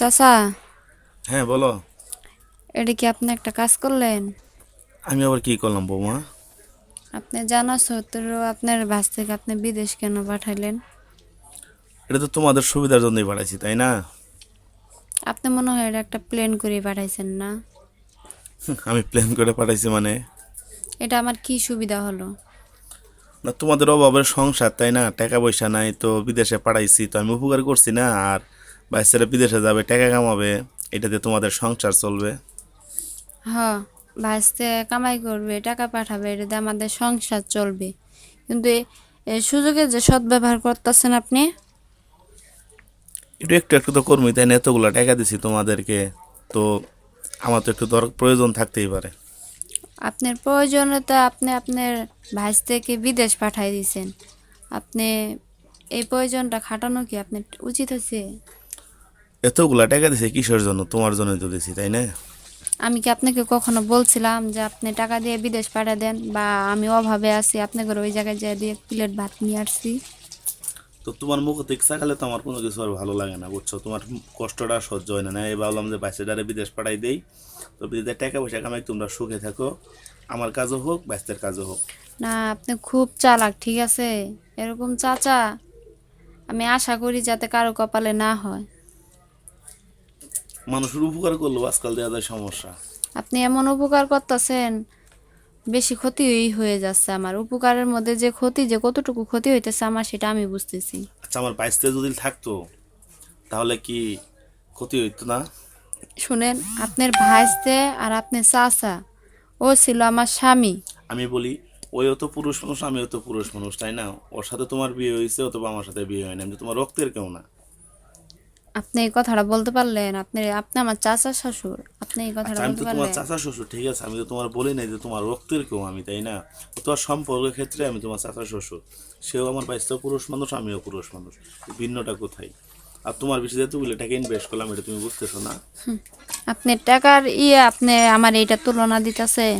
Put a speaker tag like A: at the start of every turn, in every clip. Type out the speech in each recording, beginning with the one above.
A: চাচা,
B: হ্যাঁ বলো।
A: এটা কি আপনি একটা কাজ করলেন?
B: আমি আবার কি করলাম বৌমা?
A: আপনি জানা সত্ত্বেও আপনার ভাস থেকে আপনি বিদেশ কেন পাঠাইলেন?
B: এটা তো তোমাদের সুবিধার জন্যই পাঠাইছি, তাই না?
A: আপনি মনে হয় এটা একটা প্লেন করে পাঠাইছেন না?
B: আমি প্ল্যান করে পাঠাইছি মানে?
A: এটা আমার কি সুবিধা হলো?
B: না, তোমাদের অভাবের সংসার, তাই না? টাকা পয়সা নাই তো বিদেশে পাঠাইছি, তো আমি উপকার করছি না? আর বাচ্চারা বিদেশে যাবে, টাকা কামাবে, এটাতে তোমাদের সংসার চলবে।
A: হ, ভাসতে কামাই করবে, টাকা পাঠাবে, এটাতে আমাদের সংসার চলবে। কিন্তু এই সুযোগে যে সদ্ব্যবহার করতেছেন আপনি।
B: একটু একটু একটু তো কর্মী, তাই না? এতগুলো টাকা দিছি তোমাদেরকে, তো আমার তো একটু প্রয়োজন থাকতেই পারে।
A: আপনার প্রয়োজনে তো আপনি আপনার ভাইস থেকে বিদেশ পাঠাই দিয়েছেন। আপনি এই প্রয়োজনটা খাটানো কি আপনার উচিত হয়েছে?
B: এতগুলা টাকা দিছি কিসের জন্য? তোমার জন্যই তো দিছি, তাই না?
A: আমি কি আপনাকে কখনো বলছিলাম যে আপনি টাকা দিয়ে বিদেশ পাঠিয়ে দেন, বা আমি অভাবে আছি আপনাকে ওই জায়গায় যেয়ে দিয়ে প্লেট ভাত নিয়ে আসছি?
B: তো তোমার মুখ থেকে চাকালে তো আমার কোনো কিছু আর ভালো লাগে না, বুঝছো? তোমার কষ্টটা সহ্য হয় না। এই ভাবলাম যে বাচ্চাটারে বিদেশ পাঠাই দেই, তো বিদেশে টাকা পয়সা কামাই, তোমরা সুখে থাকো, আমার কাজও হোক, বাচ্চার কাজও হোক।
A: না, আপনি খুব চালাক, ঠিক আছে? এরকম চাচা আমি আশা করি যাতে কারো কপালে না হয়।
B: মানুষের উপকার করলেও আজকাল দেওয়া যায় সমস্যা।
A: আপনি এমন উপকার করতেছেন, বেশি ক্ষতি হয়ে যাচ্ছে। আমার উপকারের মধ্যে যে ক্ষতি, যে কতটুকু ক্ষতি হইতেছে আমার, সেটা আমি বুঝতেছি।
B: আচ্ছা, আমার বাইশতে যদি থাকতো তাহলে কি ক্ষতি হইতো না?
A: শুনেন, আপনার ভাইস্তে আর আপনার চাচা, ও ছিল আমার স্বামী।
B: আমি বলি, ওইও তো পুরুষ মানুষ, আমিও তো পুরুষ মানুষ, তাই না? ওর সাথে তোমার বিয়ে হয়েছে, অথবা আমার সাথে বিয়ে হয়নি, আমি তো তোমার রক্তের কেউ না।
A: আপনি এই কথাটা বলতে পারলেন? আপনি আপনি আমার চাচার শ্বশুর, আপনি এই কথাটা
B: আচ্ছা, আমি
A: বলতে
B: তো তোমার
A: পারলেন?
B: চাচা শ্বশুর, ঠিক আছে, আমি তো তোমার বলি নাই যে তোমার রক্তের কেউ আমি, তাই না? তোমার সম্পর্কের ক্ষেত্রে আমি তোমার চাচা শ্বশুর। সেও আমার বাইশটাও পুরুষ মানুষ, আমিও পুরুষ মানুষ। ভিন্নটা কোথায়? আর তোমার বিষয়ে এতগুলো টাকা ইনভেস্ট করলাম, এটা তুমি বুঝতেছো না?
A: আপনি টাকার আপনি আমার এইটা তুলনা দিতেছেন?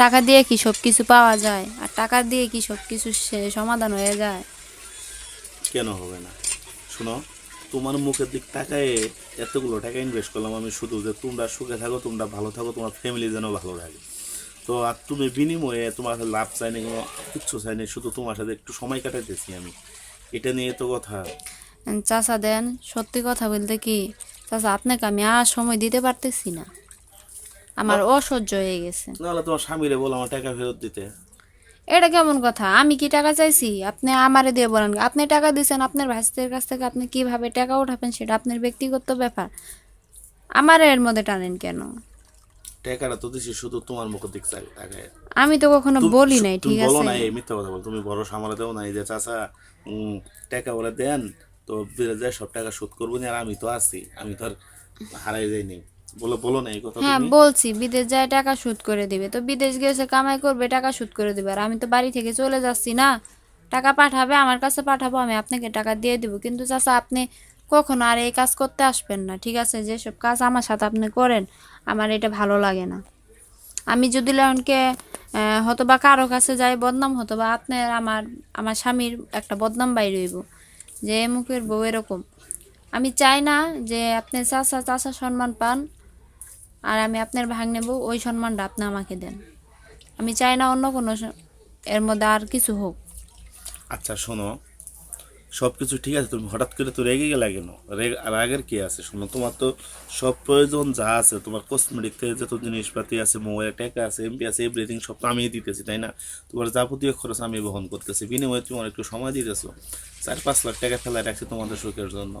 A: টাকা দিয়ে কি সব কিছু পাওয়া যায়? আর টাকা দিয়ে কি সব কিছু সমাধান হয়ে যায়?
B: কেন হবে না? শোনো, তোমার মুখের দিক তাকায় এতগুলো টাকা ইনভেস্ট করলাম আমি, শুধু যে তোমরা সুখে থাকো, তোমরা ভালো থাকো, তোমার ফ্যামিলি যেন ভালো থাকে। তো আর তুমি বিনিময়ে তোমার কাছে লাভ চাইনি, কোনো কিচ্ছু চাইনি, শুধু তোমার সাথে একটু সময় কাটাইতেছি আমি। এটা নিয়ে তো কথা।
A: চাচা দেন, সত্যি কথা বলতে কি চাচা, আপনাকে আমি আর সময় দিতে পারতেছি না, আমার অসহ্য হয়ে গেছে।
B: নাহলে তোমার স্বামীরে বলো আমার টাকা ফেরত দিতে।
A: এটা কেমন কথা? আমি কি টাকা চাইছি? আপনি আমারে দিয়ে বলেন, আপনি টাকা দিয়েছেন আপনার ভাইদের কাছ থেকে, আপনি কিভাবে টাকা উঠাবেন সেটা আপনার ব্যক্তিগত ব্যাপার, আমার এর মধ্যে টানেন কেন?
B: টাকাটা তো দিছি শুধু তোমার মুখের দিক তাকায়।
A: আমি তো কখনো
B: তুমি
A: বলি নাই,
B: তুমি
A: ঠিক
B: বলো
A: আছে?
B: না, এই মিথ্যা কথা বল, তুমি বড় সামলে দেও না, এই যে চাচা টাকা ওরা দেন, তো বিদেশে যায় সব টাকা শোধ করবো না, আর আমি তো আছি, আমি তো আর হারাই যাইনি। বলো বলো না এই কথা
A: হ্যাঁ,
B: তুমি।
A: বলছি বিদেশ যায় টাকা শোধ করে দিবে, তো বিদেশ গেছে কামাই করবে, টাকা শোধ করে দিবে, আর আমি তো বাড়ি থেকে চলে যাচ্ছি না। টাকা পাঠাবে আমার কাছে, পাঠাবো, আমি আপনাকে টাকা দিয়ে দিব। কিন্তু চাচা আপনি কখনো আর এই কাজ করতে আসবেন না, ঠিক আছে? যেসব কাজ আমার সাথে আপনি করেন, আমার এটা ভালো লাগে না। আমি যদি লয়নকে হয়তো বা কারো কাছে যাই বদনাম, হতো বা আপনার আমার আমার স্বামীর একটা বদনাম বাইর হইব যে মুখের বউ এরকম। আমি চাই না যে আপনি চাচা চাচা সম্মান পান, আর আমি আপনার ভাগ্নে বউ ওই সম্মানটা আপনি আমাকে দেন। আমি চাই না অন্য কোনো এর মধ্যে আর কিছু হোক।
B: আচ্ছা শোনো, সব কিছু ঠিক আছে, তুমি হঠাৎ করে তো রেগে গেলে কেন? রাগের কি আছে? শোনো, তোমার তো সব প্রয়োজন যা আছে, তোমার কসমেটিক থেকে যত জিনিসপাতি আছে, মোবাইল টাকা আছে, এমপি আছে, এভরিথিং সব তো আমিই দিতেছি, তাই না? তোমার যাবতীয় খরচ আমি বহন করতেছি, বিনিময়ে তোমার একটু সময় দিতেছো। 4-5 লাখ টাকা ফেলায় রাখছি তোমাদের সুখের জন্য।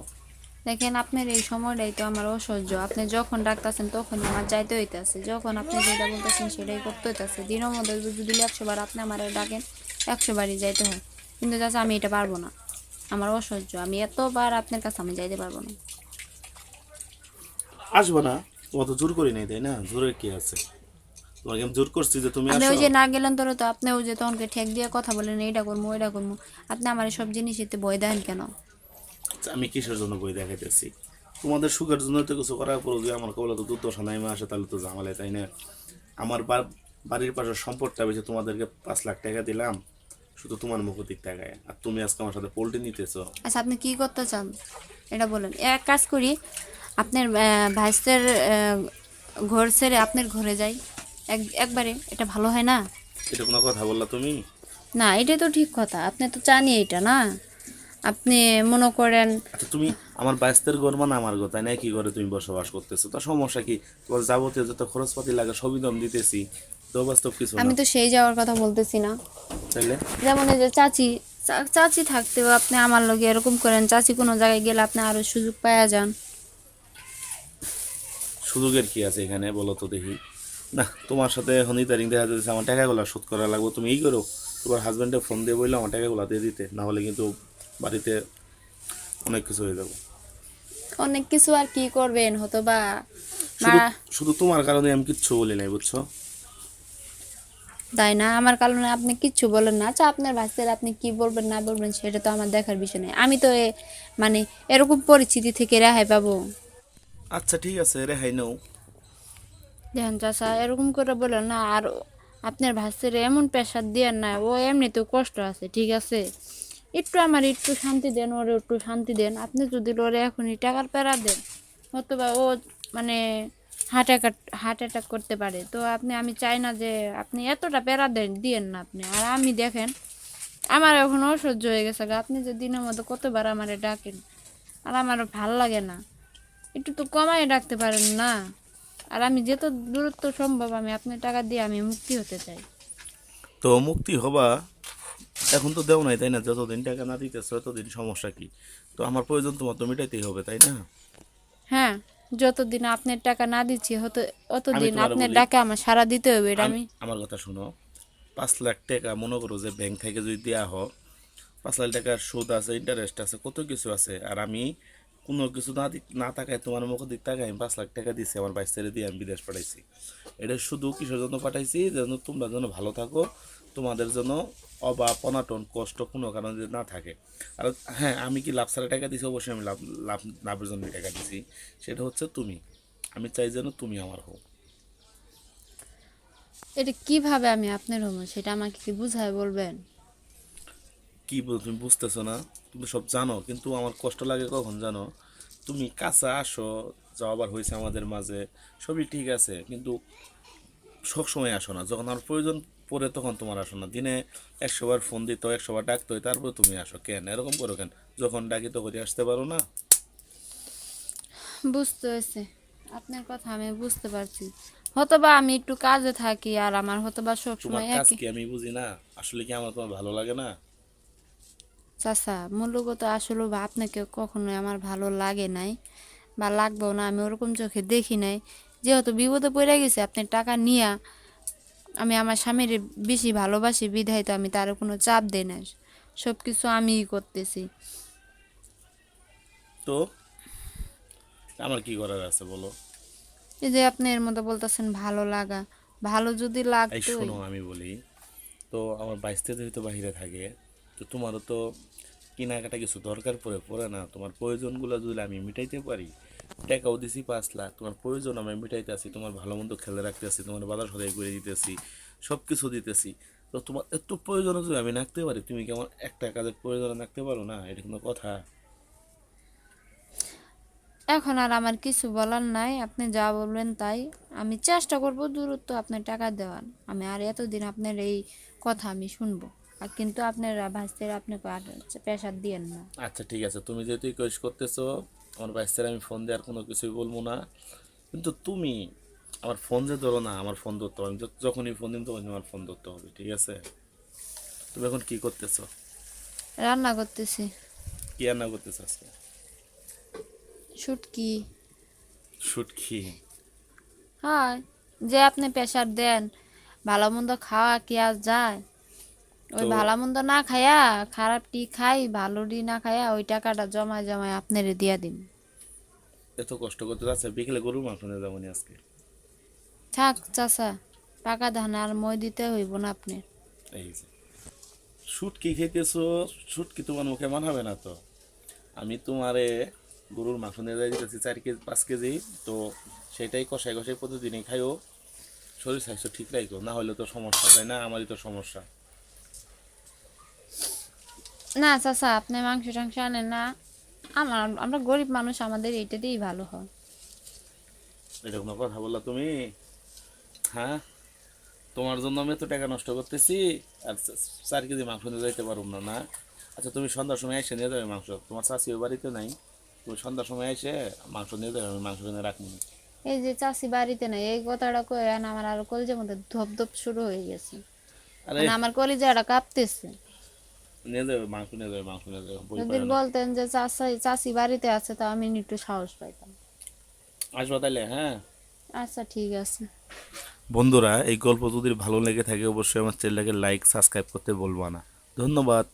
A: দেখেন, আপনার এই সময়টাই তো আমার অসহ্য। আপনি যখন ডাকতেছেন তখনই আমার যাইতে হইতেছে, যখন আপনি যেটা বলতেছেন সেটাই করতে হইতেছে। দিনের মধ্যে যদি 100 বার আপনি আমার ডাকেন, 100 বারই যাইতে হয়। কিন্তু চাচা আমি এটা পারবো না, আমার অসহ্য। আমি এতবার আপনার কাছে আমি যাইতে পারবো না।
B: আসবো না? তোমার তো জোর করি নাই, তাই না? জোরের কি আছে? তোমাকে আমি জোর করছি যে তুমি
A: আপনি
B: আসো?
A: ওই যে না গেলেন তোরা, তো আপনি ওই যে তখনকে ঠেক দিয়ে কথা বলেন এইটা করবো ওইটা করবো। আপনি আমার সব জিনিস এতে ভয় দেন কেন?
B: আচ্ছা, আমি কিসের জন্য বই দেখাইতেছি? তোমাদের সুখের জন্য তো কিছু করার পর যদি আমার কবলে তো দুর্দশা নাইমা আসে, তাহলে তো ঝামেলা, তাই না? আমার বাড়ির পাশের সম্পদটা বেশি তোমাদেরকে 5 লাখ টাকা দিলাম, শুধু তোমার মুখ দিক টাকায়, আর তুমি আজকে আমার সাথে পোল্ট্রি নিতেছো।
A: আচ্ছা, আপনি কি করতে চান এটা বলেন। এক কাজ করি, আপনার ভাইসের ঘর ছেড়ে আপনার ঘরে যাই একবারে, এটা ভালো হয় না?
B: এটা কোনো কথা বললা তুমি?
A: না, এটা তো ঠিক কথা, আপনি তো জানি এটা না। আপনি মনে করেন,
B: আচ্ছা তুমি আমার বাইস্তের ঘর মানে আমার ঘর, তাই না? কি করে তুমি বসবাস করতেছো, তো সমস্যা কি? তোমার যাবতীয় যত খরচপাতি লাগে সবই দাম দিতেছি, তো বাস্তব কিছু না।
A: আমি তো সেই যাওয়ার কথা বলতেছি না।
B: তাইলে
A: যেমন এই যে চাচি, চাচি থাকতেও আপনি আমার লগে এরকম করেন, চাচি কোনো জায়গায় গেলে আপনি আরো সুযোগ পাওয়া যান।
B: সুযোগের কি আছে এখানে বলো তো দেখি? না, তোমার সাথে এখন ইদারিং দেখা যাচ্ছে আমার টাকাগুলো শোধ করা লাগবে, তুমি এই করো, তোমার হাজব্যান্ডে ফোন দিয়ে বললে আমার টাকাগুলো দিয়ে দিতে, না হলে কিন্তু বাড়িতে অনেক কিছু হয়ে যাবে।
A: অনেক কিছু আর কি করবেন, হতো বা
B: শুধু শুধু তোমার কারণে আমি কিচ্ছু বলি নাই, বুঝছো?
A: তাই না? আমার কারণে আপনি কিচ্ছু বলেন না। আচ্ছা, আপনার ভাষার আপনি কি বলবেন না বলবেন সেটা তো আমার দেখার বিষয় নেই। আমি তো মানে এরকম পরিস্থিতি থেকে রেহাই পাবো।
B: আচ্ছা ঠিক আছে, রেহাই নাও।
A: দেখেন চাচা, এরকম করে বলেন না। আর আপনার ভাষার এমন প্রেশার দিয়েন না, ও এমনিতেও কষ্ট আছে, ঠিক আছে? আমার একটু শান্তি দেন, ওরে একটু শান্তি দেন। আপনি যদি ওরে এখনই টাকার প্যারা দেন, অথবা ও মানে হার্ট অ্যাটাক করতে পারে। তো আমি চাই না যে আপনি এতটা প্যারা দেন, দিয়েন না আপনি। আর আমি দেখেন, আমার এখন অসহ্য হয়ে গেছে গা। আপনি যে দিনের মতো কতবার আমারে ডাকেন, আর আমার ভাল লাগে না। একটু তো কমায় ডাকতে পারেন না? আর আমি যত দূরত্ব সম্ভব আমি আপনার টাকা দিয়ে আমি মুক্তি হতে চাই।
B: তো মুক্তি হবা, এখন তো দেও নাই তাই না? যতদিন টাকা না দিতেছো ততদিন সমস্যা কি? তো আমার প্রয়োজন তোমার তো মিটাইতেই হবে, তাই না?
A: হ্যাঁ, যতদিন আপনার টাকা না দিচ্ছি
B: আমি
A: অতদিন
B: তোমার
A: আপনার
B: বলি,
A: টাকা আমার সারা দিতে হবে, এটা আমি।
B: আমার কথা শুনো। 5 লাখ টাকা মনে করো যে ব্যাংক থেকে যদি দেওয়া হয়, 5 লাখ টাকার সুদ আছে, ইন্টারেস্ট আছে, কত কিছু আছে। আর আমি কোনো কিছু না তাকায় তোমার মুখ দিক তাকায় আমি 5 লাখ টাকা দিচ্ছি আমার বাইশ ছেড়ে দিয়ে আমি বিদেশ পাঠাইছি। এটা শুধু কিসের জন্য পাঠাইছি? যেন তোমরা যেন ভালো থাকো, তোমাদের জন্য অভাব অনাটন কষ্ট কোনো কারণে যদি না থাকে। আর হ্যাঁ, আমি কি লাভ ছাড়া টাকা দিছি? অবশ্যই আমি লাভের জন্য টাকা দিছি। সেটা হচ্ছে তুমি, আমি চাই যেন তুমি আমার হও।
A: এটা কিভাবে আমি আপনার হবো সেটা আমাকে কি বুঝায় বলবেন?
B: কি তুমি বুঝতেছো না? তুমি সব জানো, কিন্তু আমার কষ্ট লাগে কখন জানো? তুমি কাছে আসো, যা আবার হয়েছে আমাদের মাঝে, সবই ঠিক আছে, কিন্তু সব সময় আসো না। যখন আমার প্রয়োজন পড়ে তখন তোমার আসো না। দিনে 100 বার ফোন দিত, 100 বার ডাকতো, তারপর তুমি আসো কেন? এরকম করো কেন? যখন ডাকি তখনই আসতে পারো না?
A: বুঝতে হয়েছে, আপনার কথা আমি বুঝতে পারছি। হয়তোবা আমি একটু কাজে থাকি, আর আমার হয়তোবা
B: তোমার
A: সবসময়
B: কাজ
A: একই।
B: কি আমি বুঝি না? আসলে কি আমার তোমার ভালো লাগে না?
A: চাচা, মূল্যগত আসলে বা আপনাকে কখনোই আমার ভালো লাগে নাই, বা লাগবেও না। আমি ওরকম চোখে দেখি নাই। যেহেতু বিপদে পড়ে গেছে আপনার টাকা নিয়া, আমি আমার স্বামীর বেশি ভালোবাসি বিধায় তো আমি তার কোনো চাপ দেই না। সব কিছু আমিই করতেছি।
B: তো আমার কি করার আছে বলো?
A: এই যে আপনি এর মধ্যে বলতেছেন ভালো লাগা, ভালো যদি
B: এই
A: লাগতোই।
B: শোনো আমি বলি, তো আমার বাইশতে যেহেতু বাহিরে থাকে, তো তোমারও তো কেনাকাটা কিছু দরকার পড়ে না? তোমার প্রয়োজনগুলো যদি আমি মিটাইতে পারি, টাকাও দিছি 5 লাখ, তোমার প্রয়োজন আমি মিটাইতে আছি, তোমার ভালো মন্দ খেলে রাখতে আছি, তোমার বাজার সদাই করে দিতেছি, সব কিছু দিতেছি। তো তোমার এত প্রয়োজন যদি আমি রাখতে পারি, তুমি কি আমার একটা কাজের প্রয়োজন রাখতে পারো না? এটা কোনো কথা?
A: এখন আর আমার কিছু বলার নাই, আপনি যা বলবেন তাই। আমি চেষ্টা করব দূরত্ব আপনার টাকা দেওয়ার। আমি আর এতদিন আপনার এই কথা আমি শুনবো। আর কিন্তু আপনার ভাস্তের আপনাকে আর প্রেশার দিয়েন না।
B: আচ্ছা ঠিক আছে, তুমি যেহেতু রিকোয়েস্ট করতেছো, আমার বাইশের আমি ফোন দেওয়ার কোনো কিছুই বলবো না। কিন্তু তুমি আমার ফোন যে ধরো না, আমার ফোন ধরতে হবে। আমি যখনই ফোন দিন তখনই আমার ফোন ধরতে হবে, ঠিক আছে? তুমি এখন কি করতেছো?
A: রান্না করতেছি।
B: কি রান্না করতেছো আজকে?
A: শুটকি।
B: শুটকি?
A: হয়, যে আপনি প্রেশার দেন, ভালো মন্দ খাওয়া কি আর যায়? ওই
B: তো
A: ভালো মন্দ না খায়া, খারাপটি খাই, ভালোটি না খায়া, ওই টাকাটা জমায় জমায় আপনারে দিয়া দিন।
B: এত কষ্ট করতে যাচ্ছে, বিকেলে গরুর মাংস নিয়ে যাবো নি আজকে।
A: থাক চাচা, পাকা ধান আর মই দিতে হইব না আপনি।
B: এই যে শুটকি খেতেছো, শুটকি তোমার মুখে মানাবে না তো। আমি তোমারে গরুর মাংস নিয়ে যাই দিতেছি 4 কেজি 5 কেজি, তো সেটাই কষাই কষাই প্রতিদিনই খাইও। শরীর স্বাস্থ্য ঠিক রাখো, না হলে তো সমস্যা, তাই না? আমারই তো সমস্যা।
A: না চাচা, আপনি মাংস টাংস আনেন না। আমরা গরিব মানুষ, আমাদের এইটা দিয়েই ভালো হয়।
B: এরকম কথা বললা তুমি? হ্যাঁ, তোমার জন্য আমি তো টাকা নষ্ট করতেছি আর 4 কেজি মাংস নিয়ে যাইতে পারবো না, না? আচ্ছা তুমি সন্ধ্যার সময় এসে নিয়ে যাবে মাংস, তোমার চাষিও বাড়িতে নাই, তুমি সন্ধ্যার সময় এসে মাংস নিয়ে যাবে, আমি মাংস কিনে রাখবো।
A: এই যে চাষি বাড়িতে নাই এই কথাটা কয়ে আর আমার আর কলিজার মধ্যে ধপ ধপ শুরু হয়ে গেছে।
B: আরে
A: মানে আমার কলিজাটা কাঁপতেছে।
B: নিয়ে যাবে মাংস, নিয়ে যাবে মাংস, নিয়ে যাবে, বই
A: যদি
B: পারে না।
A: বলতেন যে চাষি বাড়িতে আছে তা আমি একটু সাহস পাইতাম।
B: আসবা তাইলে, হ্যাঁ।
A: আচ্ছা ঠিক আছে।
B: বন্ধুরা, এই গল্প যদি ভালো লেগে থাকে অবশ্যই আমার চ্যানেলটাকে লাইক সাবস্ক্রাইব করতে বলবা না। ধন্যবাদ।